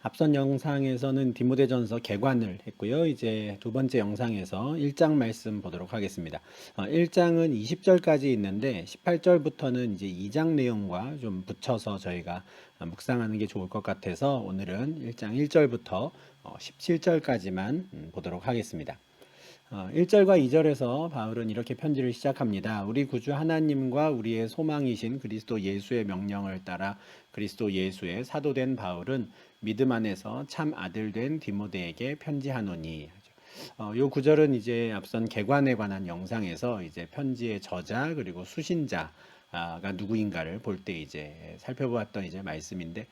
앞선 영상에서는 디모데전서 개관을 했고요. 이제 두 번째 영상에서 1장 말씀 보도록 하겠습니다. 1장은 20절까지 있는데 18절부터는 이제 2장 내용과 좀 붙여서 저희가 묵상하는 게 좋을 것 같아서 오늘은 1장 1절부터 17절까지만 보도록 하겠습니다. 1절과 2절에서 바울은 이렇게 편지를 시작합니다. 우리 구주 하나님과 우리의 소망이신 그리스도 예수의 명령을 따라 그리스도 예수의 사도된 바울은 믿음 안에서 참 아들 된 디모데에게 편지하노니. 요 구절은 이제 앞선 개관에 관한 영상에서 이제 편지의 저자 그리고 수신자가 누구인가를 볼 때 이제 살펴보았던 이제 말씀인데,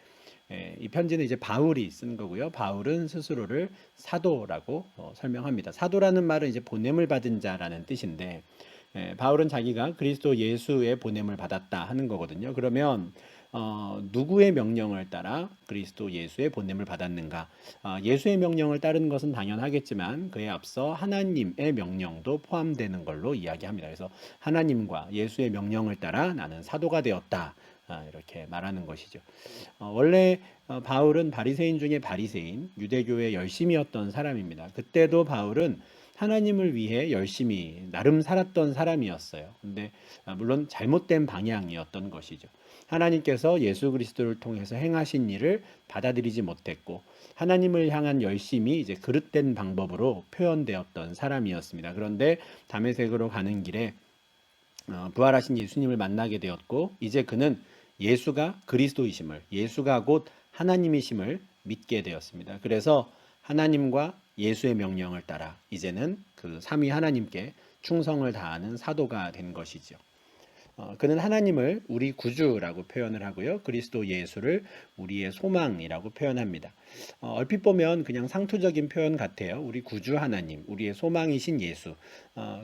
이 편지는 이제 바울이 쓴 거고요. 바울은 스스로를 사도라고 설명합니다. 사도라는 말은 이제 보냄을 받은 자라는 뜻인데, 바울은 자기가 그리스도 예수의 보냄을 받았다 하는 거거든요. 그러면 누구의 명령을 따라 그리스도 예수의 보냄을 받았는가? 예수의 명령을 따르는 것은 당연하겠지만 그에 앞서 하나님의 명령도 포함되는 걸로 이야기합니다. 그래서 하나님과 예수의 명령을 따라 나는 사도가 되었다. 이렇게 말하는 것이죠. 원래 바울은 바리새인 중에 바리새인, 유대교의 열심이었던 사람입니다. 그때도 바울은 하나님을 위해 열심히 나름 살았던 사람이었어요. 근데 물론 잘못된 방향이었던 것이죠. 하나님께서 예수 그리스도를 통해서 행하신 일을 받아들이지 못했고 하나님을 향한 열심이 이제 그릇된 방법으로 표현되었던 사람이었습니다. 그런데 다메섹으로 가는 길에 부활하신 예수님을 만나게 되었고 이제 그는 예수가 그리스도이심을, 예수가 곧 하나님이심을 믿게 되었습니다. 그래서 하나님과 예수의 명령을 따라 이제는 그 삼위 하나님께 충성을 다하는 사도가 된 것이죠. 그는 하나님을 우리 구주라고 표현을 하고요. 그리스도 예수를 우리의 소망이라고 표현합니다. 얼핏 보면 그냥 상투적인 표현 같아요. 우리 구주 하나님, 우리의 소망이신 예수.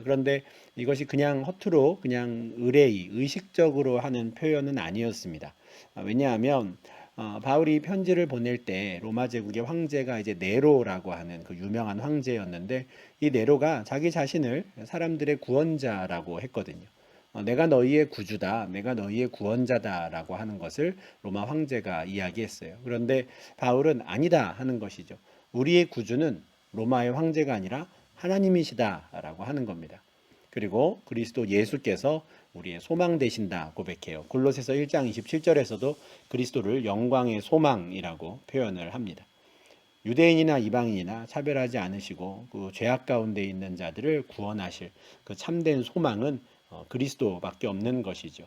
그런데 이것이 그냥 허투루 그냥 의식적으로 하는 표현은 아니었습니다. 왜냐하면 바울이 편지를 보낼 때 로마 제국의 황제가 이제 네로라고 하는 그 유명한 황제였는데 이 네로가 자기 자신을 사람들의 구원자라고 했거든요. 내가 너희의 구주다, 내가 너희의 구원자다라고 하는 것을 로마 황제가 이야기했어요. 그런데 바울은 아니다 하는 것이죠. 우리의 구주는 로마의 황제가 아니라 하나님이시다라고 하는 겁니다. 그리고 그리스도 예수께서 우리의 소망 되신다 고백해요. 골로새서 1장 27절에서도 그리스도를 영광의 소망이라고 표현을 합니다. 유대인이나 이방인이나 차별하지 않으시고 그 죄악 가운데 있는 자들을 구원하실 그 참된 소망은 그리스도밖에 없는 것이죠.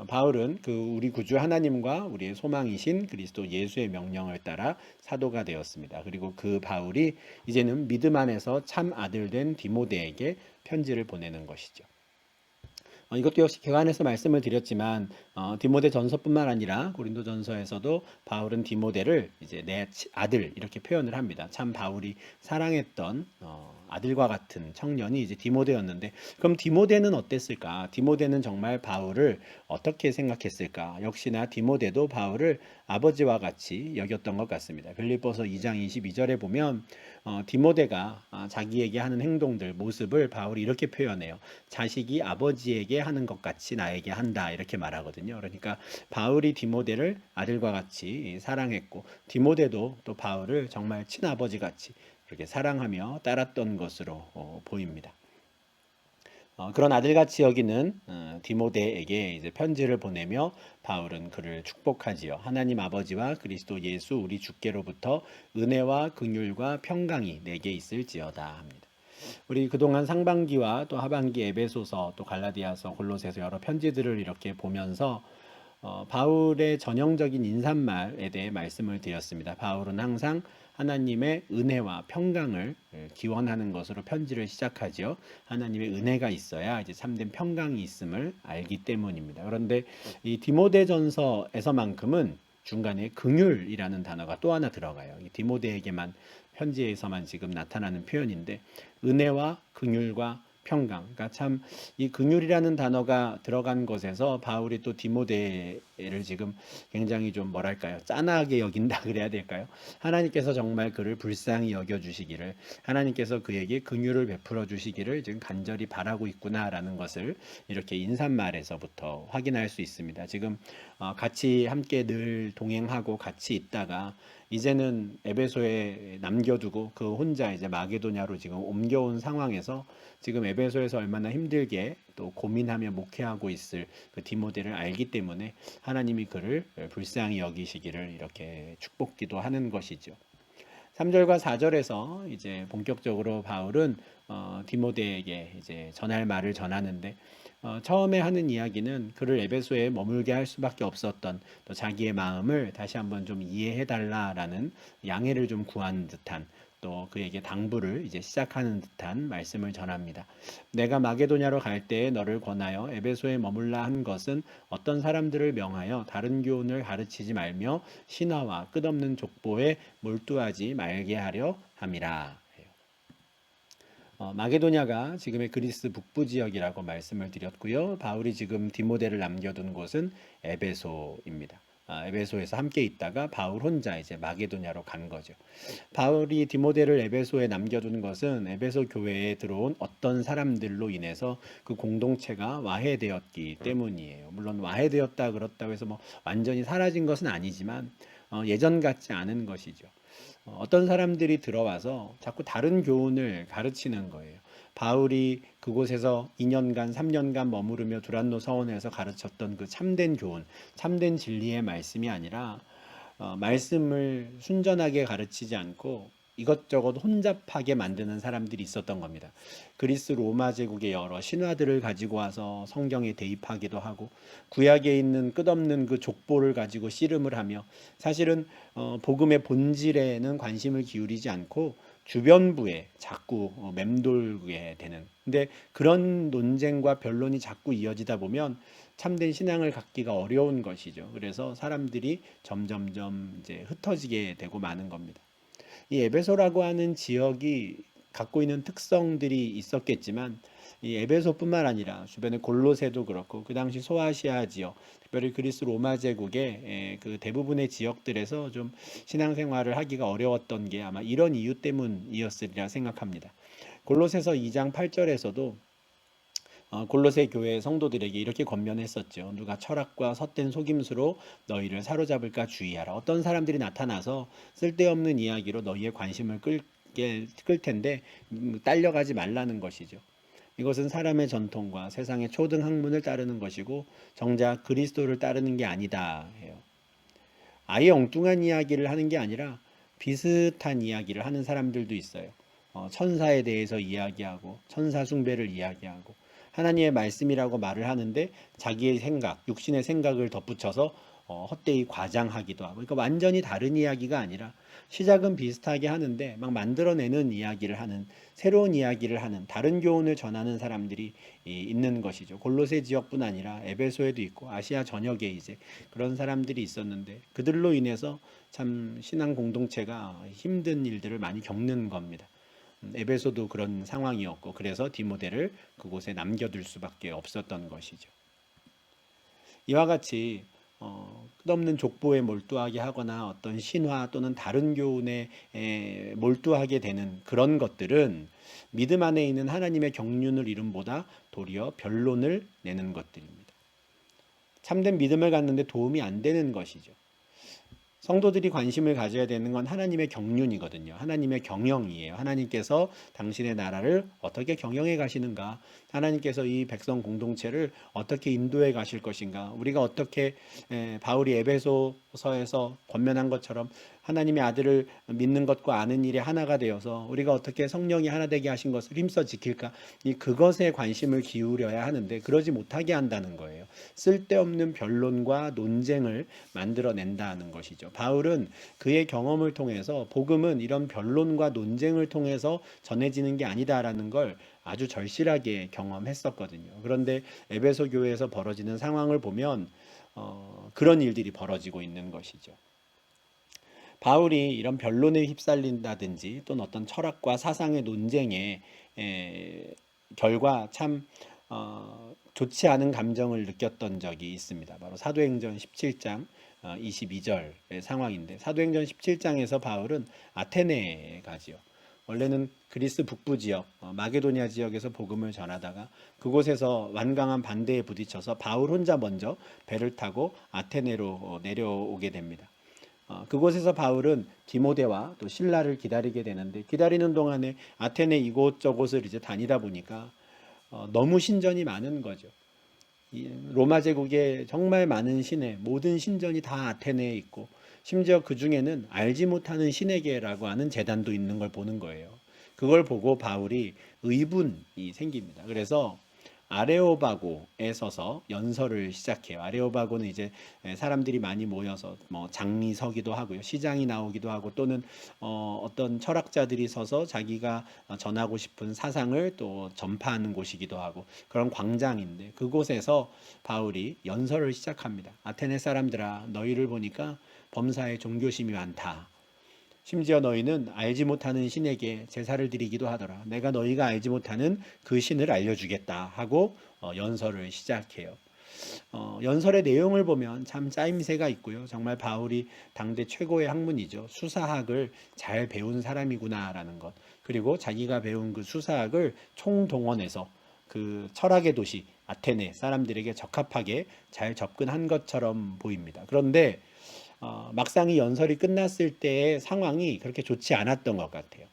바울은 그 우리 구주 하나님과 우리의 소망이신 그리스도 예수의 명령을 따라 사도가 되었습니다. 그리고 그 바울이 이제는 믿음 안에서 참 아들 된 디모데에게 편지를 보내는 것이죠. 이것도 역시 개관에서 말씀을 드렸지만 디모데 전서뿐만 아니라 고린도 전서에서도 바울은 디모데를 이제 내 아들 이렇게 표현을 합니다. 참 바울이 사랑했던 아들과 같은 청년이 이제 디모데였는데 그럼 디모데는 어땠을까? 디모데는 정말 바울을 어떻게 생각했을까? 역시나 디모데도 바울을 아버지와 같이 여겼던 것 같습니다. 빌립보서 2장 22절에 보면 디모데가 자기에게 하는 행동들, 모습을 바울이 이렇게 표현해요. 자식이 아버지에게 하는 것 같이 나에게 한다 이렇게 말하거든요. 그러니까 바울이 디모데를 아들과 같이 사랑했고 디모데도 또 바울을 정말 친아버지 같이 그렇게 사랑하며 따랐던 것으로 보입니다. 그런 아들같이 여기는 디모데에게 이제 편지를 보내며 바울은 그를 축복하지요. 하나님 아버지와 그리스도 예수 우리 주께로부터 은혜와 긍휼과 평강이 내게 있을지어다 합니다. 우리 그동안 상반기와 또 하반기 에베소서 또 갈라디아서 골로새서 여러 편지들을 이렇게 보면서 바울의 전형적인 인사말에 대해 말씀을 드렸습니다. 바울은 항상 하나님의 은혜와 평강을 기원하는 것으로 편지를 시작하지요. 하나님의 은혜가 있어야 이제 참된 평강이 있음을 알기 때문입니다. 그런데 이 디모데전서에서만큼은 중간에 긍휼이라는 단어가 또 하나 들어가요. 이 디모데에게만 편지에서만 지금 나타나는 표현인데 은혜와 긍휼과 평강. 그러니까 참 이 긍휼이라는 단어가 들어간 것에서 바울이 또 디모데에게 디모데를 지금 굉장히 좀 뭐랄까요? 짠하게 여긴다 그래야 될까요? 하나님께서 정말 그를 불쌍히 여겨 주시기를, 하나님께서 그에게 긍휼을 베풀어 주시기를 지금 간절히 바라고 있구나라는 것을 이렇게 인사말에서부터 확인할 수 있습니다. 지금 같이 함께 늘 동행하고 같이 있다가 이제는 에베소에 남겨두고 그 혼자 이제 마게도냐로 지금 옮겨온 상황에서 지금 에베소에서 얼마나 힘들게 또 고민하며 목회하고 있을 그 디모데를 알기 때문에 하나님이 그를 불쌍히 여기시기를 이렇게 축복기도 하는 것이죠. 3절과 4절에서 이제 본격적으로 바울은 디모데에게 이제 전할 말을 전하는데, 처음에 하는 이야기는 그를 에베소에 머물게 할 수밖에 없었던 또 자기의 마음을 다시 한번 좀 이해해 달라라는 양해를 좀 구한 듯한, 또 그에게 당부를 이제 시작하는 듯한 말씀을 전합니다. 내가 마게도냐로 갈 때에 너를 권하여 에베소에 머물라 한 것은 어떤 사람들을 명하여 다른 교훈을 가르치지 말며 신화와 끝없는 족보에 몰두하지 말게 하려 함이라. 마게도냐가 지금의 그리스 북부 지역이라고 말씀을 드렸고요. 바울이 지금 디모데를 남겨둔 곳은 에베소입니다. 에베소에서 함께 있다가 바울 혼자 이제 마게도냐로 간 거죠. 바울이 디모데를 에베소에 남겨둔 것은 에베소 교회에 들어온 어떤 사람들로 인해서 그 공동체가 와해되었기 때문이에요. 물론 와해되었다 그렇다고 해서 뭐 완전히 사라진 것은 아니지만 예전 같지 않은 것이죠. 어떤 사람들이 들어와서 자꾸 다른 교훈을 가르치는 거예요. 바울이 그곳에서 2년간, 3년간 머무르며 두란노 서원에서 가르쳤던 그 참된 교훈, 참된 진리의 말씀이 아니라 말씀을 순전하게 가르치지 않고 이것저것 혼잡하게 만드는 사람들이 있었던 겁니다. 그리스 로마 제국의 여러 신화들을 가지고 와서 성경에 대입하기도 하고, 구약에 있는 끝없는 그 족보를 가지고 씨름을 하며, 사실은 복음의 본질에는 관심을 기울이지 않고 주변부에 자꾸 맴돌게 되는, 근데 그런 논쟁과 변론이 자꾸 이어지다 보면 참된 신앙을 갖기가 어려운 것이죠. 그래서 사람들이 점점점 이제 흩어지게 되고 마는 겁니다. 이 에베소라고 하는 지역이 갖고 있는 특성들이 있었겠지만, 이 에베소뿐만 아니라 주변의 골로새도 그렇고 그 당시 소아시아 지역, 특별히 그리스 로마 제국의 그 대부분의 지역들에서 좀 신앙생활을 하기가 어려웠던 게 아마 이런 이유 때문이었으리라 생각합니다. 골로새서 2장 8절에서도 골로새 교회 성도들에게 이렇게 권면했었죠. 누가 철학과 헛된 속임수로 너희를 사로잡을까 주의하라. 어떤 사람들이 나타나서 쓸데없는 이야기로 너희의 관심을 끌 텐데 딸려가지 말라는 것이죠. 이것은 사람의 전통과 세상의 초등 학문을 따르는 것이고 정작 그리스도를 따르는 게 아니다 해요. 아예 엉뚱한 이야기를 하는 게 아니라 비슷한 이야기를 하는 사람들도 있어요. 천사에 대해서 이야기하고 천사 숭배를 이야기하고 하나님의 말씀이라고 말을 하는데 자기의 생각, 육신의 생각을 덧붙여서 헛되이 과장하기도 하고, 그러니까 완전히 다른 이야기가 아니라 시작은 비슷하게 하는데 막 만들어내는 이야기를 하는, 새로운 이야기를 하는, 다른 교훈을 전하는 사람들이 있는 것이죠. 골로새 지역뿐 아니라 에베소에도 있고 아시아 전역에 이제 그런 사람들이 있었는데 그들로 인해서 참 신앙 공동체가 힘든 일들을 많이 겪는 겁니다. 에베소도 그런 상황이었고, 그래서 디모데를 그곳에 남겨둘 수밖에 없었던 것이죠. 이와 같이 끝없는 족보에 몰두하게 하거나 어떤 신화 또는 다른 교훈에 몰두하게 되는 그런 것들은 믿음 안에 있는 하나님의 경륜을 이름보다 도리어 변론을 내는 것들입니다. 참된 믿음을 갖는데 도움이 안 되는 것이죠. 성도들이 관심을 가져야 되는 건 하나님의 경륜이거든요. 하나님의 경영이에요. 하나님께서 당신의 나라를 어떻게 경영해 가시는가? 하나님께서 이 백성 공동체를 어떻게 인도해 가실 것인가? 우리가 어떻게 바울이 에베소서에서 권면한 것처럼 하나님의 아들을 믿는 것과 아는 일에 하나가 되어서 우리가 어떻게 성령이 하나 되게 하신 것을 힘써 지킬까? 그것에 관심을 기울여야 하는데 그러지 못하게 한다는 거예요. 쓸데없는 변론과 논쟁을 만들어낸다는 것이죠. 바울은 그의 경험을 통해서 복음은 이런 변론과 논쟁을 통해서 전해지는 게 아니다라는 걸 아주 절실하게 경험했었거든요. 그런데 에베소 교회에서 벌어지는 상황을 보면 그런 일들이 벌어지고 있는 것이죠. 바울이 이런 변론에 휩쓸린다든지 또는 어떤 철학과 사상의 논쟁의 결과 참 좋지 않은 감정을 느꼈던 적이 있습니다. 바로 사도행전 17장 22절의 상황인데, 사도행전 17장에서 바울은 아테네에 가지요. 원래는 그리스 북부 지역, 마게도니아 지역에서 복음을 전하다가 그곳에서 완강한 반대에 부딪혀서 바울 혼자 먼저 배를 타고 아테네로 내려오게 됩니다. 그곳에서 바울은 디모데와 또 실라를 기다리게 되는데, 기다리는 동안에 아테네 이곳저곳을 이제 다니다 보니까 너무 신전이 많은 거죠. 로마 제국에 정말 많은 신의 모든 신전이 다 아테네에 있고, 심지어 그 중에는 알지 못하는 신에게라고 하는 재단도 있는 걸 보는 거예요. 그걸 보고 바울이 의분이 생깁니다. 그래서 아레오바고에 서서 연설을 시작해요. 아레오바고는 이제 사람들이 많이 모여서 뭐 장이 서기도 하고요, 시장이 나오기도 하고, 또는 어떤 철학자들이 서서 자기가 전하고 싶은 사상을 또 전파하는 곳이기도 하고, 그런 광장인데 그곳에서 바울이 연설을 시작합니다. 아테네 사람들아, 너희를 보니까 범사에 종교심이 많다. 심지어 너희는 알지 못하는 신에게 제사를 드리기도 하더라. 내가 너희가 알지 못하는 그 신을 알려주겠다 하고 연설을 시작해요. 연설의 내용을 보면 참 짜임새가 있고요. 정말 바울이 당대 최고의 학문이죠. 수사학을 잘 배운 사람이구나라는 것. 그리고 자기가 배운 그 수사학을 총동원해서 그 철학의 도시 아테네 사람들에게 적합하게 잘 접근한 것처럼 보입니다. 그런데 막상 이 연설이 끝났을 때의 상황이 그렇게 좋지 않았던 것 같아요.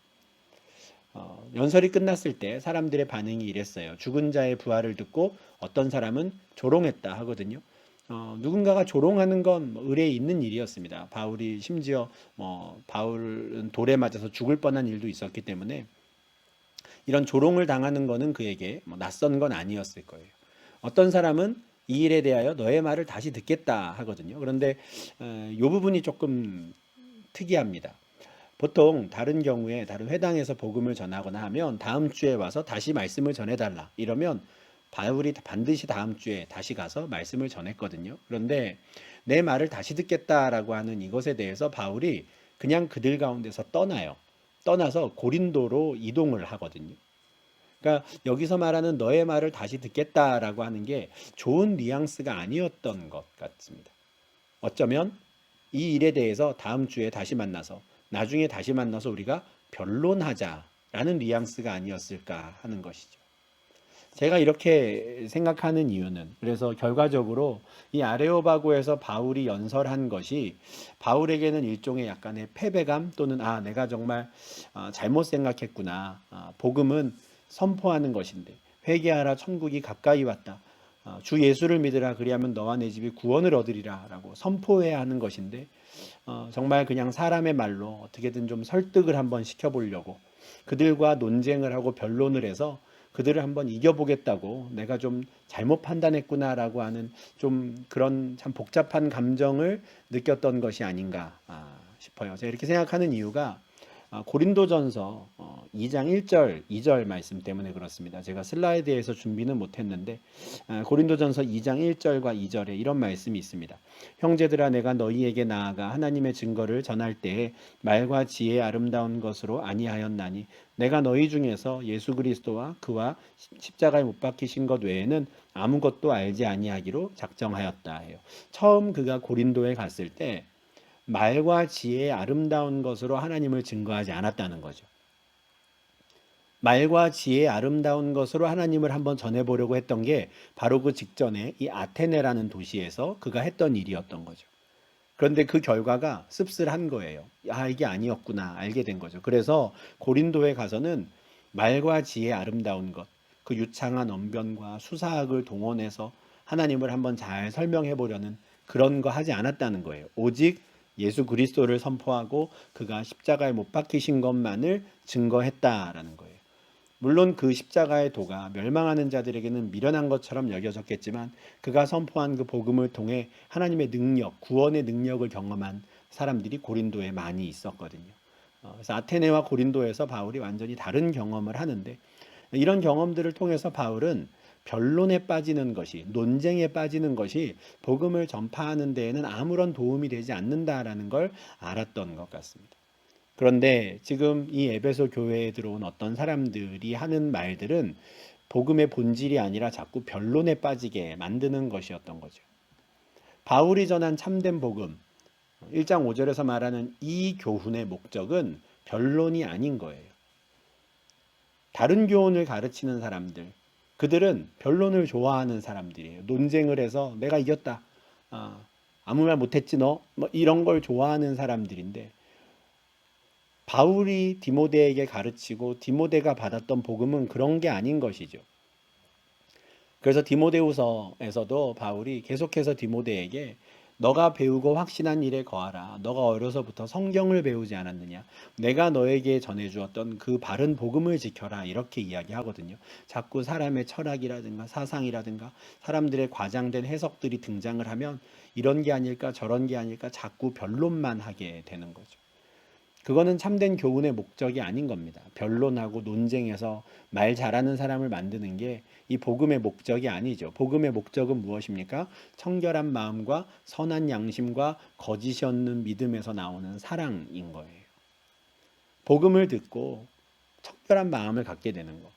연설이 끝났을 때 사람들의 반응이 이랬어요. 죽은 자의 부활을 듣고 어떤 사람은 조롱했다 하거든요. 누군가가 조롱하는 건 의례에 있는 일이었습니다. 바울이 심지어 바울은 돌에 맞아서 죽을 뻔한 일도 있었기 때문에 이런 조롱을 당하는 거는 그에게 낯선 건 아니었을 거예요. 어떤 사람은 이 일에 대하여 너의 말을 다시 듣겠다 하거든요. 그런데 이 부분이 조금 특이합니다. 보통 다른 경우에 다른 회당에서 복음을 전하거나 하면 다음 주에 와서 다시 말씀을 전해달라 이러면 바울이 반드시 다음 주에 다시 가서 말씀을 전했거든요. 그런데 내 말을 다시 듣겠다라고 하는 이것에 대해서 바울이 그냥 그들 가운데서 떠나요. 떠나서 고린도로 이동을 하거든요. 그러니까 여기서 말하는 너의 말을 다시 듣겠다라고 하는 게 좋은 뉘앙스가 아니었던 것 같습니다. 어쩌면 이 일에 대해서 다음 주에 다시 만나서 나중에 다시 만나서 우리가 변론하자라는 뉘앙스가 아니었을까 하는 것이죠. 제가 이렇게 생각하는 이유는, 그래서 결과적으로 이 아레오바고에서 바울이 연설한 것이 바울에게는 일종의 약간의 패배감, 또는 내가 정말 잘못 생각했구나. 복음은 선포하는 것인데 회개하라, 천국이 가까이 왔다. 주 예수를 믿으라, 그리하면 너와 내 집이 구원을 얻으리라 라고 선포해야 하는 것인데 정말 그냥 사람의 말로 어떻게든 좀 설득을 한번 시켜보려고 그들과 논쟁을 하고 변론을 해서 그들을 한번 이겨보겠다고 내가 좀 잘못 판단했구나라고 하는 좀 그런 참 복잡한 감정을 느꼈던 것이 아닌가 싶어요. 제가 이렇게 생각하는 이유가 고린도전서 2장 1절, 2절 말씀 때문에 그렇습니다. 제가 슬라이드에서 준비는 못했는데 고린도전서 2장 1절과 2절에 이런 말씀이 있습니다. 형제들아, 내가 너희에게 나아가 하나님의 증거를 전할 때에 말과 지혜의 아름다운 것으로 아니하였나니 내가 너희 중에서 예수 그리스도와 그와 십자가에 못 박히신 것 외에는 아무것도 알지 아니하기로 작정하였다 해요. 처음 그가 고린도에 갔을 때 말과 지혜의 아름다운 것으로 하나님을 증거하지 않았다는 거죠. 말과 지혜의 아름다운 것으로 하나님을 한번 전해보려고 했던 게 바로 그 직전에 이 아테네라는 도시에서 그가 했던 일이었던 거죠. 그런데 그 결과가 씁쓸한 거예요. 이게 아니었구나 알게 된 거죠. 그래서 고린도에 가서는 말과 지혜의 아름다운 것, 그 유창한 언변과 수사학을 동원해서 하나님을 한번 잘 설명해 보려는 그런 거 하지 않았다는 거예요. 오직 예수 그리스도를 선포하고 그가 십자가에 못 박히신 것만을 증거했다라는 거예요. 물론 그 십자가의 도가 멸망하는 자들에게는 미련한 것처럼 여겨졌겠지만 그가 선포한 그 복음을 통해 하나님의 능력, 구원의 능력을 경험한 사람들이 고린도에 많이 있었거든요. 그래서 아테네와 고린도에서 바울이 완전히 다른 경험을 하는데, 이런 경험들을 통해서 바울은 변론에 빠지는 것이, 논쟁에 빠지는 것이 복음을 전파하는 데에는 아무런 도움이 되지 않는다라는 걸 알았던 것 같습니다. 그런데 지금 이 에베소 교회에 들어온 어떤 사람들이 하는 말들은 복음의 본질이 아니라 자꾸 변론에 빠지게 만드는 것이었던 거죠. 바울이 전한 참된 복음 1장 5절에서 말하는 이 교훈의 목적은 변론이 아닌 거예요. 다른 교훈을 가르치는 사람들, 그들은 변론을 좋아하는 사람들이에요. 논쟁을 해서 내가 이겼다. 아무 말 못했지 너? 뭐 이런 걸 좋아하는 사람들인데 바울이 디모데에게 가르치고 디모데가 받았던 복음은 그런 게 아닌 것이죠. 그래서 디모데후서에서도 바울이 계속해서 디모데에게 너가 배우고 확신한 일에 거하라. 너가 어려서부터 성경을 배우지 않았느냐. 내가 너에게 전해주었던 그 바른 복음을 지켜라. 이렇게 이야기하거든요. 자꾸 사람의 철학이라든가 사상이라든가 사람들의 과장된 해석들이 등장을 하면 이런 게 아닐까 저런 게 아닐까 자꾸 변론만 하게 되는 거죠. 그거는 참된 교훈의 목적이 아닌 겁니다. 변론하고 논쟁해서 말 잘하는 사람을 만드는 게 이 복음의 목적이 아니죠. 복음의 목적은 무엇입니까? 청결한 마음과 선한 양심과 거짓이 없는 믿음에서 나오는 사랑인 거예요. 복음을 듣고 청결한 마음을 갖게 되는 거.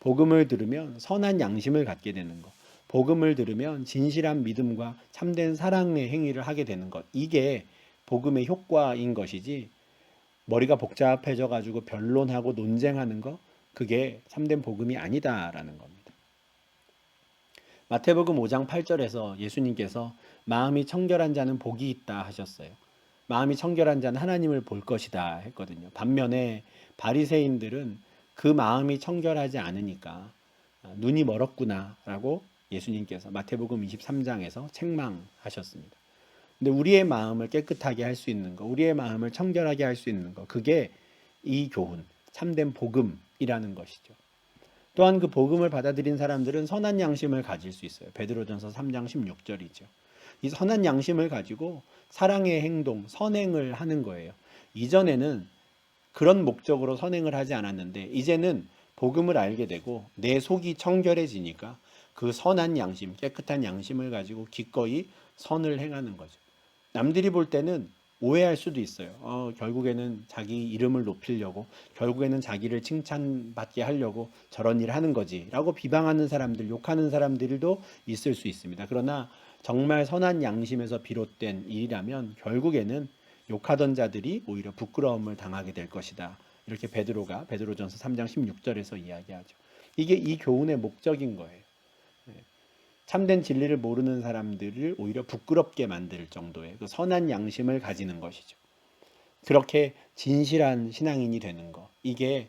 복음을 들으면 선한 양심을 갖게 되는 거. 복음을 들으면 진실한 믿음과 참된 사랑의 행위를 하게 되는 것. 이게 복음의 효과인 것이지 머리가 복잡해져 가지고 변론하고 논쟁하는 거 그게 참된 복음이 아니다라는 겁니다. 마태복음 5장 8절에서 예수님께서 마음이 청결한 자는 복이 있다 하셨어요. 마음이 청결한 자는 하나님을 볼 것이다 했거든요. 반면에 바리새인들은 그 마음이 청결하지 않으니까 눈이 멀었구나라고 예수님께서 마태복음 23장에서 책망하셨습니다. 근데 우리의 마음을 깨끗하게 할 수 있는 거, 우리의 마음을 청결하게 할 수 있는 거, 그게 이 교훈, 참된 복음이라는 것이죠. 또한 그 복음을 받아들인 사람들은 선한 양심을 가질 수 있어요. 베드로전서 3장 16절이죠. 이 선한 양심을 가지고 사랑의 행동, 선행을 하는 거예요. 이전에는 그런 목적으로 선행을 하지 않았는데 이제는 복음을 알게 되고 내 속이 청결해지니까 그 선한 양심, 깨끗한 양심을 가지고 기꺼이 선을 행하는 거죠. 남들이 볼 때는 오해할 수도 있어요. 결국에는 자기 이름을 높이려고, 결국에는 자기를 칭찬받게 하려고 저런 일을 하는 거지 라고 비방하는 사람들, 욕하는 사람들도 있을 수 있습니다. 그러나 정말 선한 양심에서 비롯된 일이라면 결국에는 욕하던 자들이 오히려 부끄러움을 당하게 될 것이다. 이렇게 베드로가 베드로전서 3장 16절에서 이야기하죠. 이게 이 교훈의 목적인 거예요. 참된 진리를 모르는 사람들을 오히려 부끄럽게 만들 정도의 그 선한 양심을 가지는 것이죠. 그렇게 진실한 신앙인이 되는 것, 이게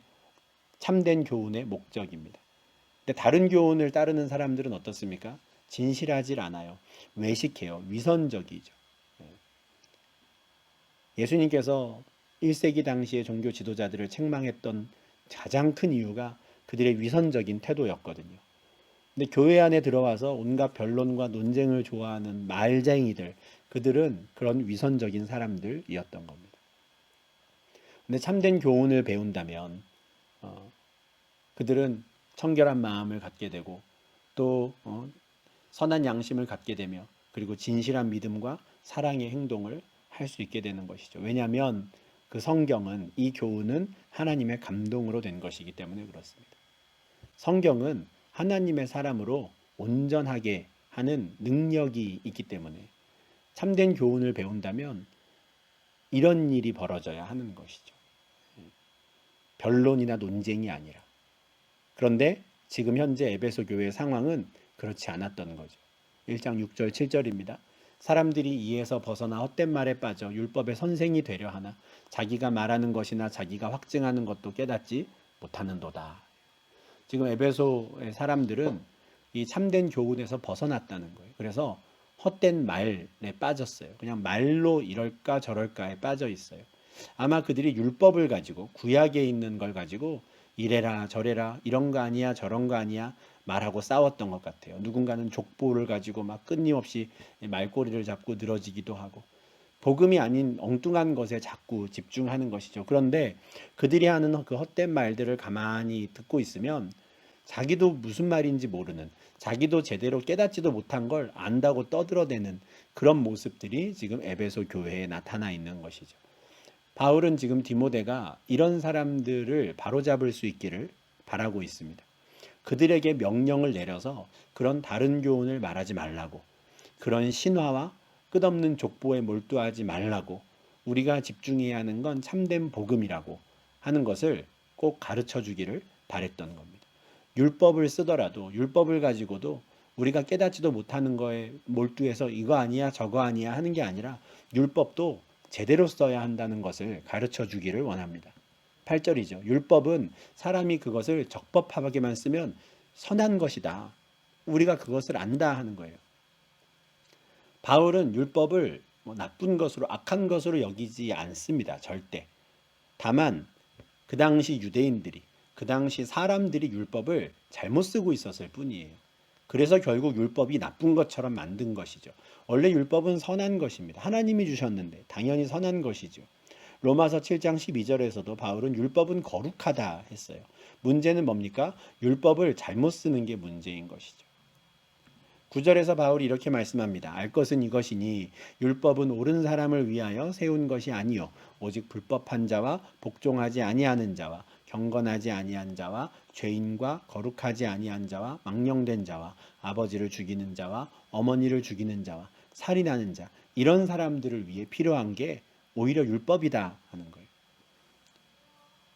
참된 교훈의 목적입니다. 근데 다른 교훈을 따르는 사람들은 어떻습니까? 진실하질 않아요. 외식해요. 위선적이죠. 예수님께서 1세기 당시의 종교 지도자들을 책망했던 가장 큰 이유가 그들의 위선적인 태도였거든요. 근데 교회 안에 들어와서 온갖 변론과 논쟁을 좋아하는 말쟁이들, 그들은 그런 위선적인 사람들이었던 겁니다. 근데 참된 교훈을 배운다면 그들은 청결한 마음을 갖게 되고 또 선한 양심을 갖게 되며 그리고 진실한 믿음과 사랑의 행동을 할 수 있게 되는 것이죠. 왜냐하면 그 성경은 이 교훈은 하나님의 감동으로 된 것이기 때문에 그렇습니다. 성경은 하나님의 사람으로 온전하게 하는 능력이 있기 때문에 참된 교훈을 배운다면 이런 일이 벌어져야 하는 것이죠. 변론이나 논쟁이 아니라. 그런데 지금 현재 에베소 교회의 상황은 그렇지 않았던 거죠. 1장 6절 7절입니다. 사람들이 이에서 벗어나 헛된 말에 빠져 율법의 선생이 되려 하나 자기가 말하는 것이나 자기가 확증하는 것도 깨닫지 못하는도다. 지금 에베소의 사람들은 이 참된 교훈에서 벗어났다는 거예요. 그래서 헛된 말에 빠졌어요. 그냥 말로 이럴까 저럴까에 빠져 있어요. 아마 그들이 율법을 가지고 구약에 있는 걸 가지고 이래라 저래라 이런 거 아니야 저런 거 아니야 말하고 싸웠던 것 같아요. 누군가는 족보를 가지고 막 끊임없이 말꼬리를 잡고 늘어지기도 하고 복음이 아닌 엉뚱한 것에 자꾸 집중하는 것이죠. 그런데 그들이 하는 그 헛된 말들을 가만히 듣고 있으면 자기도 무슨 말인지 모르는, 자기도 제대로 깨닫지도 못한 걸 안다고 떠들어대는 그런 모습들이 지금 에베소 교회에 나타나 있는 것이죠. 바울은 지금 디모데가 이런 사람들을 바로잡을 수 있기를 바라고 있습니다. 그들에게 명령을 내려서 그런 다른 교훈을 말하지 말라고, 그런 신화와 끝없는 족보에 몰두하지 말라고, 우리가 집중해야 하는 건 참된 복음이라고 하는 것을 꼭 가르쳐 주기를 바랬던 겁니다. 율법을 쓰더라도 율법을 가지고도 우리가 깨닫지도 못하는 거에 몰두해서 이거 아니야 저거 아니야 하는 게 아니라 율법도 제대로 써야 한다는 것을 가르쳐 주기를 원합니다. 8절이죠. 율법은 사람이 그것을 적법하게만 쓰면 선한 것이다. 우리가 그것을 안다 하는 거예요. 바울은 율법을 나쁜 것으로 악한 것으로 여기지 않습니다. 절대. 다만 그 당시 유대인들이 그 당시 사람들이 율법을 잘못 쓰고 있었을 뿐이에요. 그래서 결국 율법이 나쁜 것처럼 만든 것이죠. 원래 율법은 선한 것입니다. 하나님이 주셨는데 당연히 선한 것이죠. 로마서 7장 12절에서도 바울은 율법은 거룩하다 했어요. 문제는 뭡니까? 율법을 잘못 쓰는 게 문제인 것이죠. 9절에서 바울이 이렇게 말씀합니다. 알 것은 이것이니 율법은 옳은 사람을 위하여 세운 것이 아니요 오직 불법한 자와 복종하지 아니하는 자와 경건하지 아니한 자와 죄인과 거룩하지 아니한 자와 망령된 자와 아버지를 죽이는 자와 어머니를 죽이는 자와 살인하는 자 이런 사람들을 위해 필요한 게 오히려 율법이다 하는 거예요.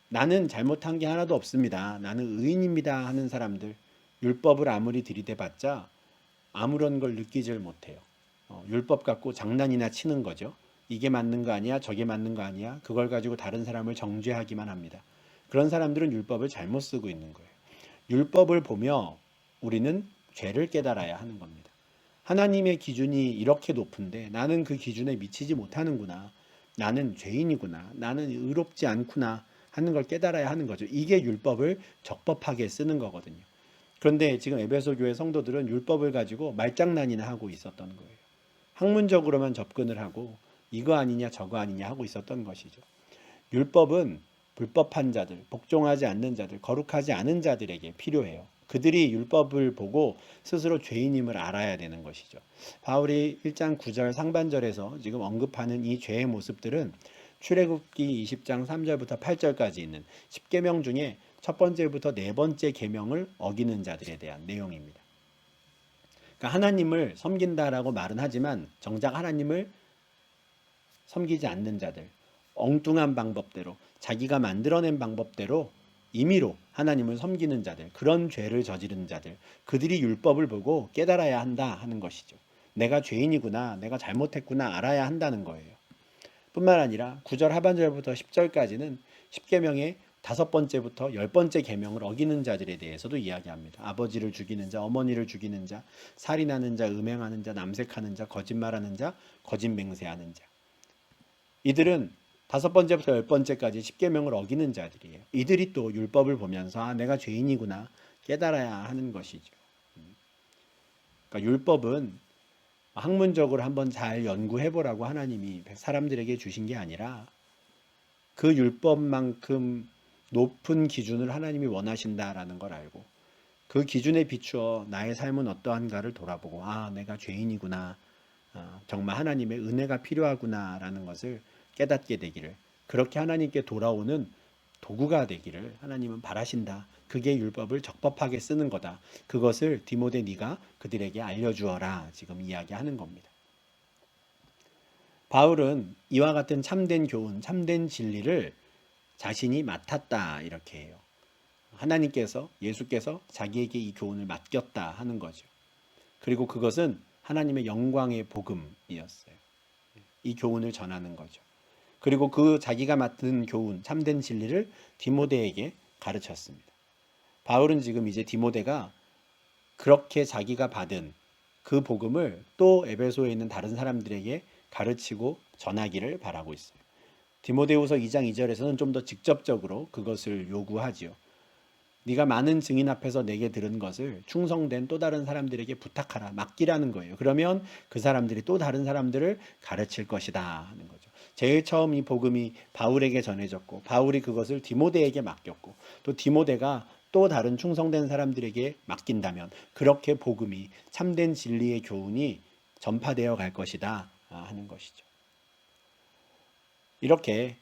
나는 잘못한 게 하나도 없습니다. 나는 의인입니다 하는 사람들 율법을 아무리 들이대봤자 아무런 걸 느끼질 못해요. 율법 갖고 장난이나 치는 거죠. 이게 맞는 거 아니야? 저게 맞는 거 아니야? 그걸 가지고 다른 사람을 정죄하기만 합니다. 그런 사람들은 율법을 잘못 쓰고 있는 거예요. 율법을 보며 우리는 죄를 깨달아야 하는 겁니다. 하나님의 기준이 이렇게 높은데 나는 그 기준에 미치지 못하는구나. 나는 죄인이구나. 나는 의롭지 않구나 하는 걸 깨달아야 하는 거죠. 이게 율법을 적법하게 쓰는 거거든요. 그런데 지금 에베소 교회 성도들은 율법을 가지고 말장난이나 하고 있었던 거예요. 학문적으로만 접근을 하고 이거 아니냐 저거 아니냐 하고 있었던 것이죠. 율법은 불법한 자들, 복종하지 않는 자들, 거룩하지 않은 자들에게 필요해요. 그들이 율법을 보고 스스로 죄인임을 알아야 되는 것이죠. 바울이 1장 9절 상반절에서 지금 언급하는 이 죄의 모습들은 출애굽기 20장 3절부터 8절까지 있는 10계명 중에 첫 번째부터 네 번째 계명을 어기는 자들에 대한 내용입니다. 그러니까 하나님을 섬긴다라고 말은 하지만 정작 하나님을 섬기지 않는 자들, 엉뚱한 방법대로 자기가 만들어낸 방법대로 임의로 하나님을 섬기는 자들, 그런 죄를 저지른 자들, 그들이 율법을 보고 깨달아야 한다 하는 것이죠. 내가 죄인이구나, 내가 잘못했구나 알아야 한다는 거예요. 뿐만 아니라 9절 하반절부터 10절까지는 10계명의 5번째부터 10번째 계명을 어기는 자들에 대해서도 이야기합니다. 아버지를 죽이는 자, 어머니를 죽이는 자, 살인하는 자, 음행하는 자, 남색하는 자, 거짓말하는 자, 거짓 맹세하는 자. 이들은 5번째부터 10번째까지 10계명을 어기는 자들이에요. 이들이 또 율법을 보면서 내가 죄인이구나 깨달아야 하는 것이죠. 그러니까 율법은 학문적으로 한번 잘 연구해보라고 하나님이 사람들에게 주신 게 아니라 그 율법만큼 높은 기준을 하나님이 원하신다라는 걸 알고 그 기준에 비추어 나의 삶은 어떠한가를 돌아보고 내가 죄인이구나, 정말 하나님의 은혜가 필요하구나라는 것을 깨닫게 되기를, 그렇게 하나님께 돌아오는 도구가 되기를 하나님은 바라신다. 그게 율법을 적법하게 쓰는 거다. 그것을 디모데 네가 그들에게 알려주어라 지금 이야기하는 겁니다. 바울은 이와 같은 참된 교훈, 참된 진리를 자신이 맡았다 이렇게 해요. 하나님께서, 예수께서 자기에게 이 교훈을 맡겼다 하는 거죠. 그리고 그것은 하나님의 영광의 복음이었어요. 이 교훈을 전하는 거죠. 그리고 그 자기가 맡은 교훈, 참된 진리를 디모데에게 가르쳤습니다. 바울은 지금 이제 디모데가 그렇게 자기가 받은 그 복음을 또 에베소에 있는 다른 사람들에게 가르치고 전하기를 바라고 있어요. 디모데후서 2장 2절에서는 좀 더 직접적으로 그것을 요구하지요. 네가 많은 증인 앞에서 내게 들은 것을 충성된 또 다른 사람들에게 부탁하라, 맡기라는 거예요. 그러면 그 사람들이 또 다른 사람들을 가르칠 것이다 하는 거죠. 제일 처음 이 복음이 바울에게 전해졌고 바울이 그것을 디모데에게 맡겼고 또 디모데가 또 다른 충성된 사람들에게 맡긴다면 그렇게 복음이, 참된 진리의 교훈이 전파되어 갈 것이다 하는 것이죠. 이렇게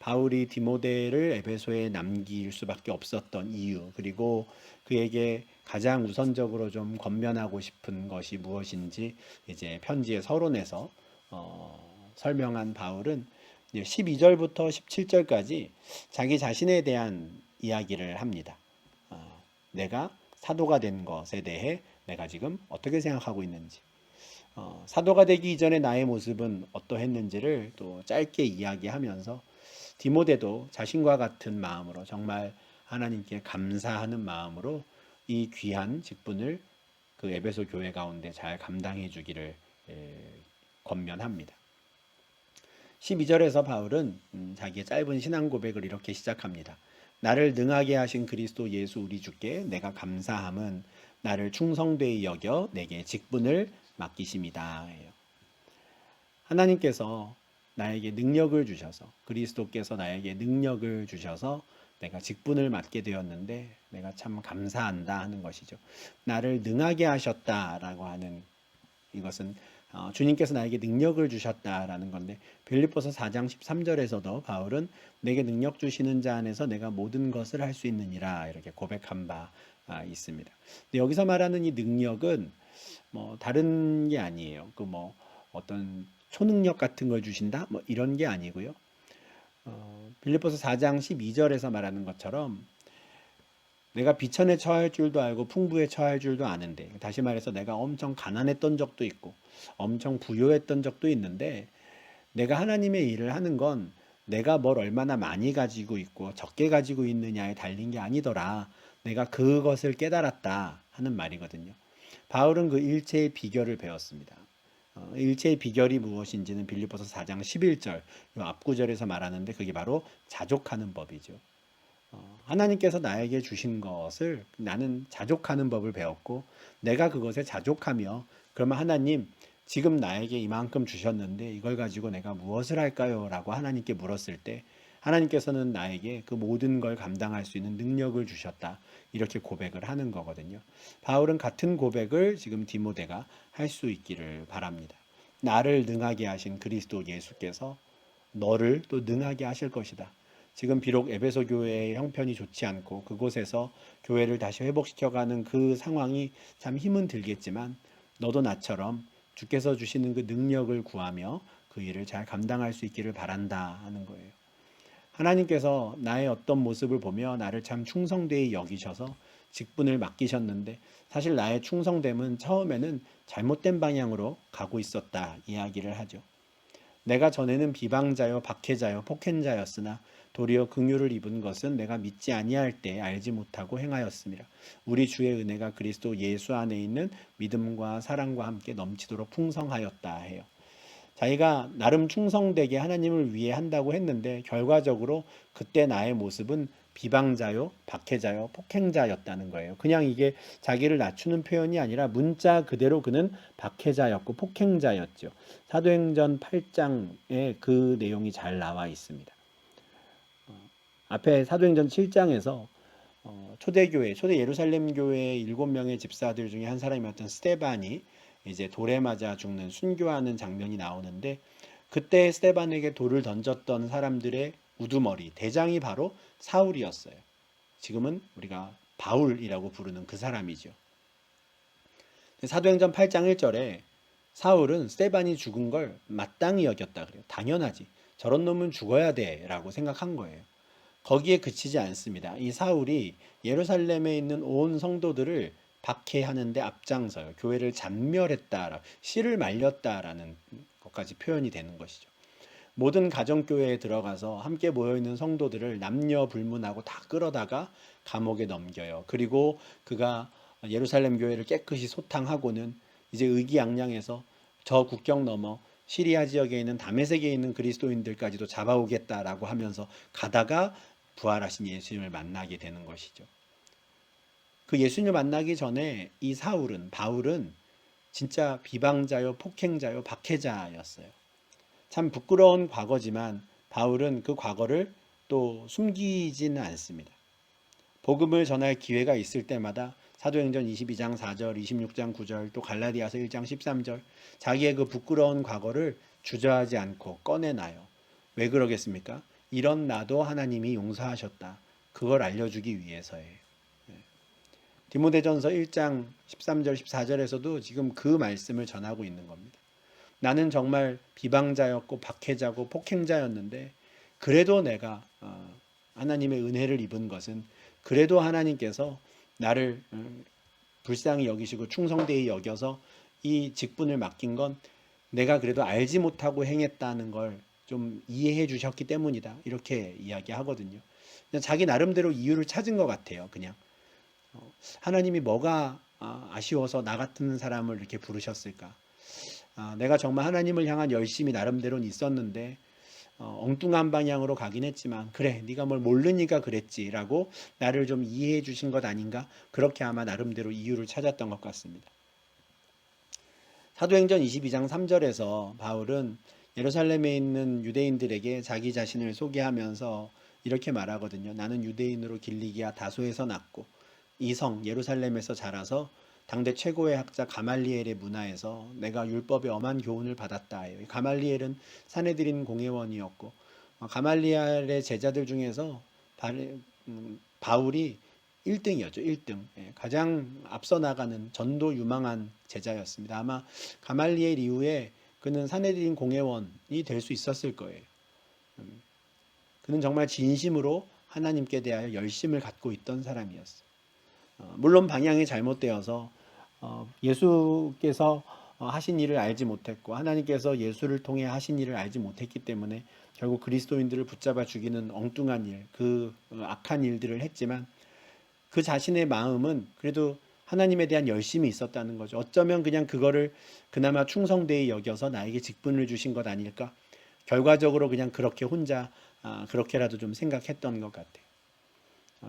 바울이 디모데를 에베소에 남길 수밖에 없었던 이유, 그리고 그에게 가장 우선적으로 좀 권면하고 싶은 것이 무엇인지 이제 편지의 서론에서 설명한 바울은 12절부터 17절까지 자기 자신에 대한 이야기를 합니다. 내가 사도가 된 것에 대해 내가 지금 어떻게 생각하고 있는지, 사도가 되기 이전의 나의 모습은 어떠했는지를 또 짧게 이야기하면서 디모데도 자신과 같은 마음으로 정말 하나님께 감사하는 마음으로 이 귀한 직분을 그 에베소 교회 가운데 잘 감당해 주기를 권면합니다. 12절에서 바울은 자기의 짧은 신앙 고백을 이렇게 시작합니다. 나를 능하게 하신 그리스도 예수 우리 주께 내가 감사함은 나를 충성되이 여겨 내게 직분을 맡기심이다. 하나님께서 나에게 능력을 주셔서, 그리스도께서 나에게 능력을 주셔서 내가 직분을 맡게 되었는데 내가 참 감사한다 하는 것이죠. 나를 능하게 하셨다라고 하는 이것은 주님께서 나에게 능력을 주셨다라는 건데, 빌립보서 4장 13절에서도 바울은 내게 능력 주시는 자 안에서 내가 모든 것을 할 수 있느니라 이렇게 고백한 바 있습니다. 근데 여기서 말하는 이 능력은 뭐 다른 게 아니에요. 그 뭐 어떤 초능력 같은 걸 주신다 뭐 이런 게 아니고요. 빌립보서 4장 12절에서 말하는 것처럼 내가 비천에 처할 줄도 알고 풍부에 처할 줄도 아는데, 다시 말해서 내가 엄청 가난했던 적도 있고 엄청 부유했던 적도 있는데, 내가 하나님의 일을 하는 건 내가 뭘 얼마나 많이 가지고 있고 적게 가지고 있느냐에 달린 게 아니더라. 내가 그것을 깨달았다 하는 말이거든요. 바울은 그 일체의 비결을 배웠습니다. 일체의 비결이 무엇인지는 빌립보서 4장 11절 앞구절에서 말하는데, 그게 바로 자족하는 법이죠. 하나님께서 나에게 주신 것을 나는 자족하는 법을 배웠고, 내가 그것에 자족하며, 그러면 하나님 지금 나에게 이만큼 주셨는데 이걸 가지고 내가 무엇을 할까요? 라고 하나님께 물었을 때 하나님께서는 나에게 그 모든 걸 감당할 수 있는 능력을 주셨다, 이렇게 고백을 하는 거거든요. 바울은 같은 고백을 지금 디모데가 할 수 있기를 바랍니다. 나를 능하게 하신 그리스도 예수께서 너를 또 능하게 하실 것이다. 지금 비록 에베소 교회의 형편이 좋지 않고 그곳에서 교회를 다시 회복시켜가는 그 상황이 참 힘은 들겠지만, 너도 나처럼 주께서 주시는 그 능력을 구하며 그 일을 잘 감당할 수 있기를 바란다 하는 거예요. 하나님께서 나의 어떤 모습을 보며 나를 참 충성되이 여기셔서 직분을 맡기셨는데, 사실 나의 충성됨은 처음에는 잘못된 방향으로 가고 있었다 이야기를 하죠. 내가 전에는 비방자요 박해자요 폭행자였으나 도리어 긍휼을 입은 것은 내가 믿지 아니할 때 알지 못하고 행하였습니다. 우리 주의 은혜가 그리스도 예수 안에 있는 믿음과 사랑과 함께 넘치도록 풍성하였다 해요. 자기가 나름 충성되게 하나님을 위해 한다고 했는데 결과적으로 그때 나의 모습은 비방자요, 박해자요, 폭행자였다는 거예요. 그냥 이게 자기를 낮추는 표현이 아니라 문자 그대로 그는 박해자였고 폭행자였죠. 사도행전 8장에 그 내용이 잘 나와 있습니다. 앞에 사도행전 7장에서 초대교회, 초대 예루살렘 교회의 7명의 집사들 중에 한 사람이었던 스데반이 이제 돌에 맞아 죽는 순교하는 장면이 나오는데, 그때 스데반에게 돌을 던졌던 사람들의 우두머리 대장이 바로 사울이었어요. 지금은 우리가 바울이라고 부르는 그 사람이죠. 사도행전 8장 1절에 사울은 스데반이 죽은 걸 마땅히 여겼다 그래요. 당연하지. 저런 놈은 죽어야 돼 라고 생각한 거예요. 거기에 그치지 않습니다. 이 사울이 예루살렘에 있는 온 성도들을 박해하는데 앞장서요. 교회를 잔멸했다, 씨를 말렸다라는 것까지 표현이 되는 것이죠. 모든 가정교회에 들어가서 함께 모여있는 성도들을 남녀 불문하고 다 끌어다가 감옥에 넘겨요. 그리고 그가 예루살렘 교회를 깨끗이 소탕하고는 이제 의기양양해서 저 국경 넘어 시리아 지역에 있는 다메섹에 있는 그리스도인들까지도 잡아오겠다라고 하면서 가다가 부활하신 예수님을 만나게 되는 것이죠. 그 예수님을 만나기 전에 이 사울은, 바울은 진짜 비방자요, 폭행자요, 박해자였어요. 참 부끄러운 과거지만 바울은 그 과거를 또 숨기지는 않습니다. 복음을 전할 기회가 있을 때마다 사도행전 22장 4절, 26장 9절, 또 갈라디아서 1장 13절 자기의 그 부끄러운 과거를 주저하지 않고 꺼내놔요. 왜 그러겠습니까? 이런 나도 하나님이 용서하셨다. 그걸 알려주기 위해서예요. 디모데전서 1장 13절 14절에서도 지금 그 말씀을 전하고 있는 겁니다. 나는 정말 비방자였고 박해자고 폭행자였는데 그래도 내가 하나님의 은혜를 입은 것은 그래도 하나님께서 나를 불쌍히 여기시고 충성되이 여겨서 이 직분을 맡긴 건 내가 그래도 알지 못하고 행했다는 걸 좀 이해해 주셨기 때문이다. 이렇게 이야기하거든요. 그냥 자기 나름대로 이유를 찾은 것 같아요. 그냥 하나님이 뭐가 아쉬워서 나 같은 사람을 이렇게 부르셨을까? 내가 정말 하나님을 향한 열심이 나름대로는 있었는데 엉뚱한 방향으로 가긴 했지만 그래 네가 뭘 모르니까 그랬지라고 나를 좀 이해해 주신 것 아닌가? 그렇게 아마 나름대로 이유를 찾았던 것 같습니다. 사도행전 22장 3절에서 바울은 예루살렘에 있는 유대인들에게 자기 자신을 소개하면서 이렇게 말하거든요. 나는 유대인으로 길리기아 다소에서 났고 이 성 예루살렘에서 자라서 당대 최고의 학자 가말리엘의 문화에서 내가 율법의 엄한 교훈을 받았다. 가말리엘은 사내들인 공회원이었고 가말리엘의 제자들 중에서 바울이 1등이었죠. 1등. 가장 앞서 나가는 전도 유망한 제자였습니다. 아마 가말리엘 이후에 그는 사내들인 공회원이 될 수 있었을 거예요. 그는 정말 진심으로 하나님께 대하여 열심을 갖고 있던 사람이었어요. 물론 방향이 잘못되어서 예수께서 하신 일을 알지 못했고 하나님께서 예수를 통해 하신 일을 알지 못했기 때문에 결국 그리스도인들을 붙잡아 죽이는 엉뚱한 일, 그 악한 일들을 했지만 그 자신의 마음은 그래도 하나님에 대한 열심이 있었다는 거죠. 어쩌면 그냥 그거를 그나마 충성되이 여겨서 나에게 직분을 주신 것 아닐까? 결과적으로 그냥 그렇게 혼자 그렇게라도 좀 생각했던 것 같아요.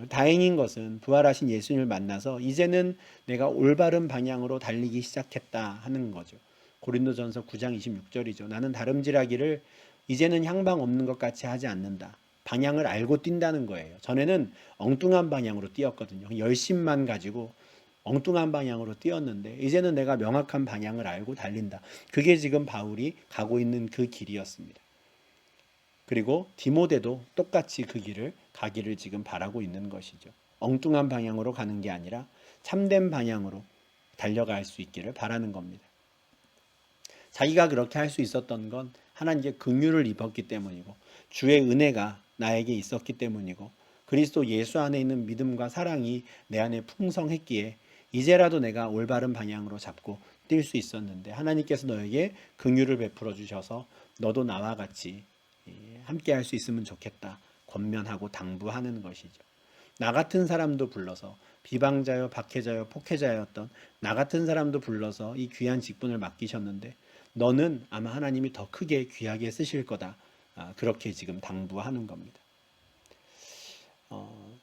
다행인 것은 부활하신 예수님을 만나서 이제는 내가 올바른 방향으로 달리기 시작했다 하는 거죠. 고린도전서 9장 26절이죠. 나는 다름질하기를 이제는 향방 없는 것 같이 하지 않는다. 방향을 알고 뛴다는 거예요. 전에는 엉뚱한 방향으로 뛰었거든요. 열심만 가지고 엉뚱한 방향으로 뛰었는데 이제는 내가 명확한 방향을 알고 달린다. 그게 지금 바울이 가고 있는 그 길이었습니다. 그리고 디모데도 똑같이 그 길을 가기를 지금 바라고 있는 것이죠. 엉뚱한 방향으로 가는 게 아니라 참된 방향으로 달려갈 수 있기를 바라는 겁니다. 자기가 그렇게 할 수 있었던 건 하나님께 긍휼을 입었기 때문이고 주의 은혜가 나에게 있었기 때문이고 그리스도 예수 안에 있는 믿음과 사랑이 내 안에 풍성했기에 이제라도 내가 올바른 방향으로 잡고 뛸 수 있었는데 하나님께서 너에게 긍휼을 베풀어 주셔서 너도 나와 같이 함께 할 수 있으면 좋겠다. 권면하고 당부하는 것이죠. 나 같은 사람도 불러서 비방자요, 박해자요, 폭해자였던 나 같은 사람도 불러서 이 귀한 직분을 맡기셨는데 너는 아마 하나님이 더 크게 귀하게 쓰실 거다. 그렇게 지금 당부하는 겁니다.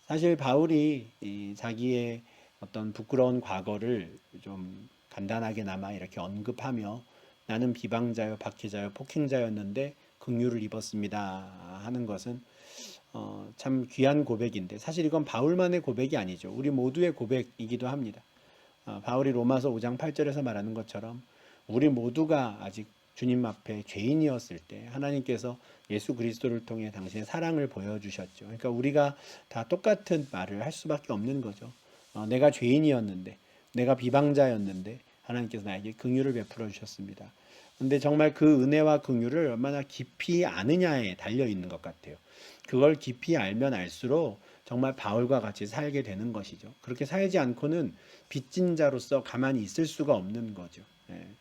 사실 바울이 자기의 어떤 부끄러운 과거를 좀 간단하게나마 이렇게 언급하며 나는 비방자요, 박해자요, 폭행자였는데 긍휼을 입었습니다 하는 것은 참 귀한 고백인데 사실 이건 바울만의 고백이 아니죠. 우리 모두의 고백이기도 합니다. 바울이 로마서 5장 8절에서 말하는 것처럼 우리 모두가 아직 주님 앞에 죄인이었을 때 하나님께서 예수 그리스도를 통해 당신의 사랑을 보여주셨죠. 그러니까 우리가 다 똑같은 말을 할 수밖에 없는 거죠. 내가 죄인이었는데 내가 비방자였는데 하나님께서 나에게 긍휼을 베풀어 주셨습니다. 근데 정말 그 은혜와 긍휼을 얼마나 깊이 아느냐에 달려 있는 것 같아요. 그걸 깊이 알면 알수록 정말 바울과 같이 살게 되는 것이죠. 그렇게 살지 않고는 빚진 자로서 가만히 있을 수가 없는 거죠.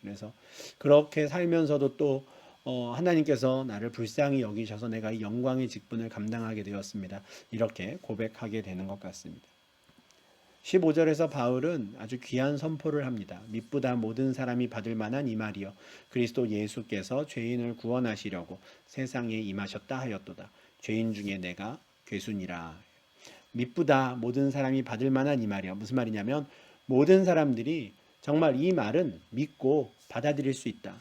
그래서 그렇게 살면서도 또 하나님께서 나를 불쌍히 여기셔서 내가 이 영광의 직분을 감당하게 되었습니다. 이렇게 고백하게 되는 것 같습니다. 15절에서 바울은 아주 귀한 선포를 합니다. 미쁘다 모든 사람이 받을 만한 이 말이여 그리스도 예수께서 죄인을 구원하시려고 세상에 임하셨다 하였도다. 죄인 중에 내가 괴순이라. 미쁘다 모든 사람이 받을 만한 이 말이여. 무슨 말이냐면 모든 사람들이 정말 이 말은 믿고 받아들일 수 있다.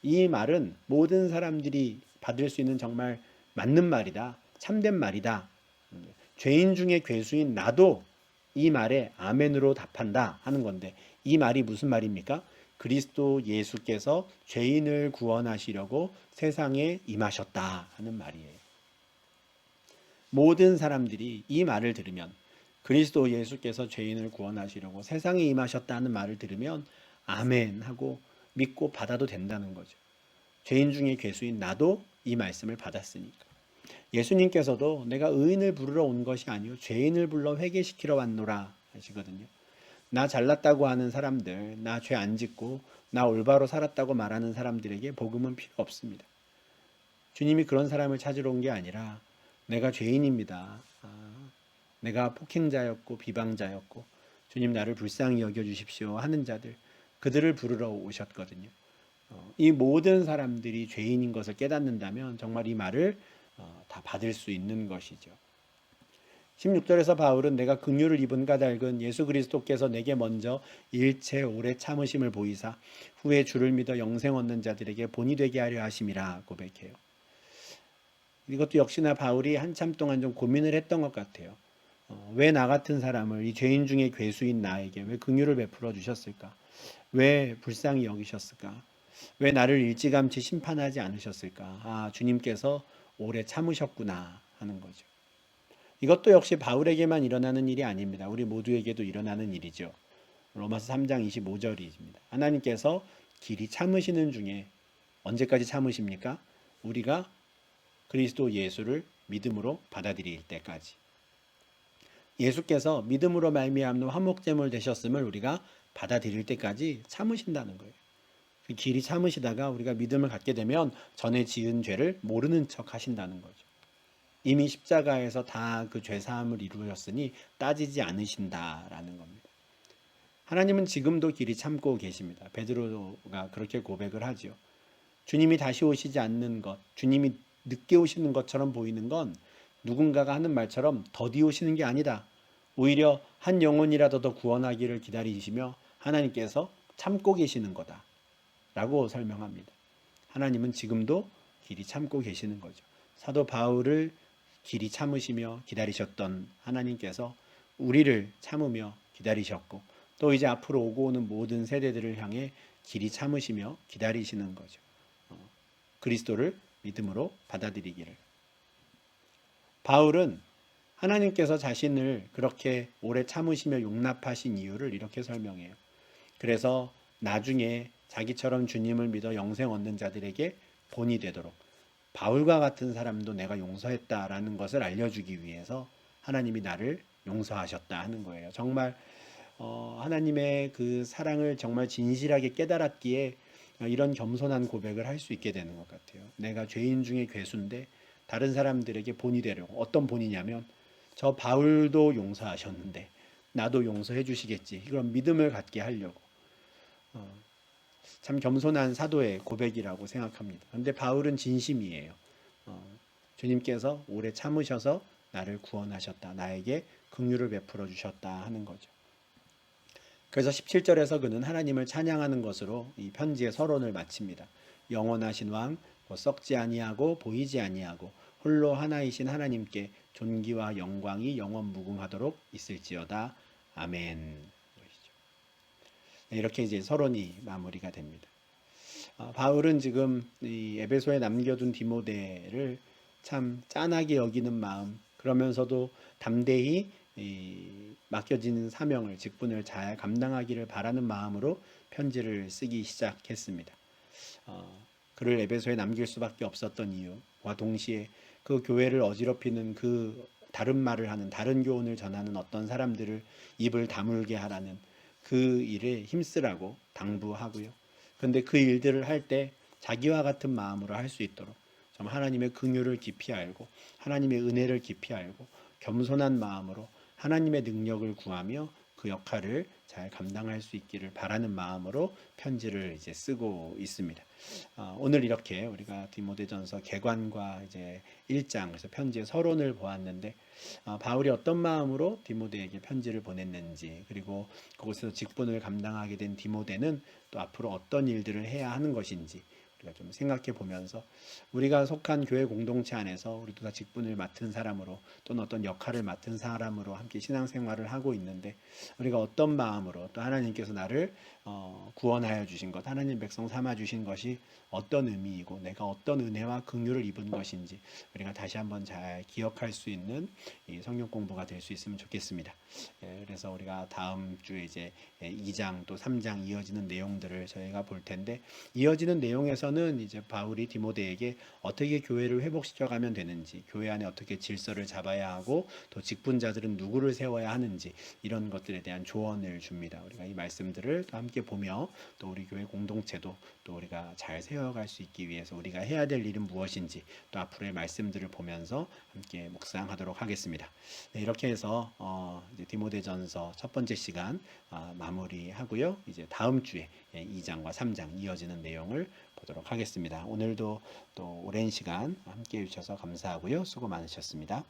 이 말은 모든 사람들이 받을 수 있는 정말 맞는 말이다. 참된 말이다. 죄인 중에 괴수인 나도 이 말에 아멘으로 답한다 하는 건데 이 말이 무슨 말입니까? 그리스도 예수께서 죄인을 구원하시려고 세상에 임하셨다 하는 말이에요. 모든 사람들이 이 말을 들으면, 그리스도 예수께서 죄인을 구원하시려고 세상에 임하셨다는 말을 들으면 아멘 하고 믿고 받아도 된다는 거죠. 죄인 중에 괴수인 나도 이 말씀을 받았으니까. 예수님께서도 내가 의인을 부르러 온 것이 아니요 죄인을 불러 회개시키러 왔노라 하시거든요. 나 잘났다고 하는 사람들, 나 죄 안 짓고 나 올바로 살았다고 말하는 사람들에게 복음은 필요 없습니다. 주님이 그런 사람을 찾으러 온 게 아니라 내가 죄인입니다. 내가 폭행자였고 비방자였고 주님 나를 불쌍히 여겨주십시오 하는 자들, 그들을 부르러 오셨거든요. 이 모든 사람들이 죄인인 것을 깨닫는다면 정말 이 말을 다 받을 수 있는 것이죠. 16절에서 바울은 내가 긍휼을 입은 까닭은 예수 그리스도께서 내게 먼저 일체 오래 참으심을 보이사 후에 주를 믿어 영생 얻는 자들에게 본이 되게 하려 하심이라 고백해요. 이것도 역시나 바울이 한참 동안 좀 고민을 했던 것 같아요. 왜 나 같은 사람을, 이 죄인 중에 괴수인 나에게 왜 긍휼을 베풀어 주셨을까? 왜 불쌍히 여기셨을까? 왜 나를 일찌감치 심판하지 않으셨을까? 주님께서 오래 참으셨구나 하는 거죠. 이것도 역시 바울에게만 일어나는 일이 아닙니다. 우리 모두에게도 일어나는 일이죠. 로마서 3장 25절입니다. 하나님께서 길이 참으시는 중에 언제까지 참으십니까? 우리가 그리스도 예수를 믿음으로 받아들일 때까지. 예수께서 믿음으로 말미암는 화목제물 되셨음을 우리가 받아들일 때까지 참으신다는 거예요. 그 길이 참으시다가 우리가 믿음을 갖게 되면 전에 지은 죄를 모르는 척 하신다는 거죠. 이미 십자가에서 다 그 죄사함을 이루셨으니 따지지 않으신다라는 겁니다. 하나님은 지금도 길이 참고 계십니다. 베드로가 그렇게 고백을 하죠. 주님이 다시 오시지 않는 것, 주님이 늦게 오시는 것처럼 보이는 건 누군가가 하는 말처럼 더디 오시는 게 아니다. 오히려 한 영혼이라도 더 구원하기를 기다리시며 하나님께서 참고 계시는 거다 라고 설명합니다. 하나님은 지금도 길이 참고 계시는 거죠. 사도 바울을 길이 참으시며 기다리셨던 하나님께서 우리를 참으며 기다리셨고 또 이제 앞으로 오고 오는 모든 세대들을 향해 길이 참으시며 기다리시는 거죠. 그리스도를 믿음으로 받아들이기를. 바울은 하나님께서 자신을 그렇게 오래 참으시며 용납하신 이유를 이렇게 설명해요. 그래서 나중에 자기처럼 주님을 믿어 영생 얻는 자들에게 본이 되도록 바울과 같은 사람도 내가 용서했다라는 것을 알려주기 위해서 하나님이 나를 용서하셨다 하는 거예요. 정말 하나님의 그 사랑을 정말 진실하게 깨달았기에 이런 겸손한 고백을 할 수 있게 되는 것 같아요. 내가 죄인 중에 괴수인데 다른 사람들에게 본이 되려고. 어떤 본이냐면 저 바울도 용서하셨는데 나도 용서해 주시겠지. 그런 믿음을 갖게 하려고. 참 겸손한 사도의 고백이라고 생각합니다. 그런데 바울은 진심이에요. 주님께서 오래 참으셔서 나를 구원하셨다. 나에게 긍휼을 베풀어 주셨다 하는 거죠. 그래서 17절에서 그는 하나님을 찬양하는 것으로 이 편지의 서론을 마칩니다. 영원하신 왕, 썩지 아니하고 보이지 아니하고 홀로 하나이신 하나님께 존귀와 영광이 영원 무궁하도록 있을지어다. 아멘. 이렇게 이제 서론이 마무리가 됩니다. 바울은 지금 이 에베소에 남겨둔 디모데를 참 짠하게 여기는 마음, 그러면서도 담대히 맡겨지는 사명을, 직분을 잘 감당하기를 바라는 마음으로 편지를 쓰기 시작했습니다. 그를 에베소에 남길 수밖에 없었던 이유와 동시에 그 교회를 어지럽히는 그 다른 말을 하는, 다른 교훈을 전하는 어떤 사람들을 입을 다물게 하라는 그 일에 힘쓰라고 당부하고요. 그런데 그 일들을 할 때 자기와 같은 마음으로 할 수 있도록 좀 하나님의 긍휼을 깊이 알고 하나님의 은혜를 깊이 알고 겸손한 마음으로 하나님의 능력을 구하며 그 역할을 잘 감당할 수 있기를 바라는 마음으로 편지를 이제 쓰고 있습니다. 오늘 이렇게 우리가 디모데전서 개관과 이제 1장, 그래서 편지의 서론을 보았는데 바울이 어떤 마음으로 디모데에게 편지를 보냈는지, 그리고 그곳에서 직분을 감당하게 된 디모데는 또 앞으로 어떤 일들을 해야 하는 것인지 우리가 좀 생각해 보면서 우리가 속한 교회 공동체 안에서 우리도 다 직분을 맡은 사람으로 또는 어떤 역할을 맡은 사람으로 함께 신앙생활을 하고 있는데 우리가 어떤 마음으로 또 하나님께서 나를 구원하여 주신 것, 하나님 백성 삼아 주신 것이 어떤 의미이고 내가 어떤 은혜와 긍휼을 입은 것인지 우리가 다시 한번 잘 기억할 수 있는 이 성경 공부가 될 수 있으면 좋겠습니다. 그래서 우리가 다음 주에 이제 2장 또 3장 이어지는 내용들을 저희가 볼 텐데 이어지는 내용에서는 이제 바울이 디모데에게 어떻게 교회를 회복시켜 가면 되는지, 교회 안에 어떻게 질서를 잡아야 하고 또 직분자들은 누구를 세워야 하는지 이런 것들에 대한 조언을 줍니다. 우리가 이 말씀들을 또 함께 보며 또 우리 교회 공동체도 또 우리가 잘 세워갈 수 있기 위해서 우리가 해야 될 일은 무엇인지 또 앞으로의 말씀들을 보면서 함께 묵상하도록 하겠습니다. 네, 이렇게 해서 이제 디모데전서 첫 번째 시간 마무리하고요. 이제 다음 주에 2장과 3장 이어지는 내용을 보도록 하겠습니다. 오늘도 또 오랜 시간 함께 해주셔서 감사하고요. 수고 많으셨습니다.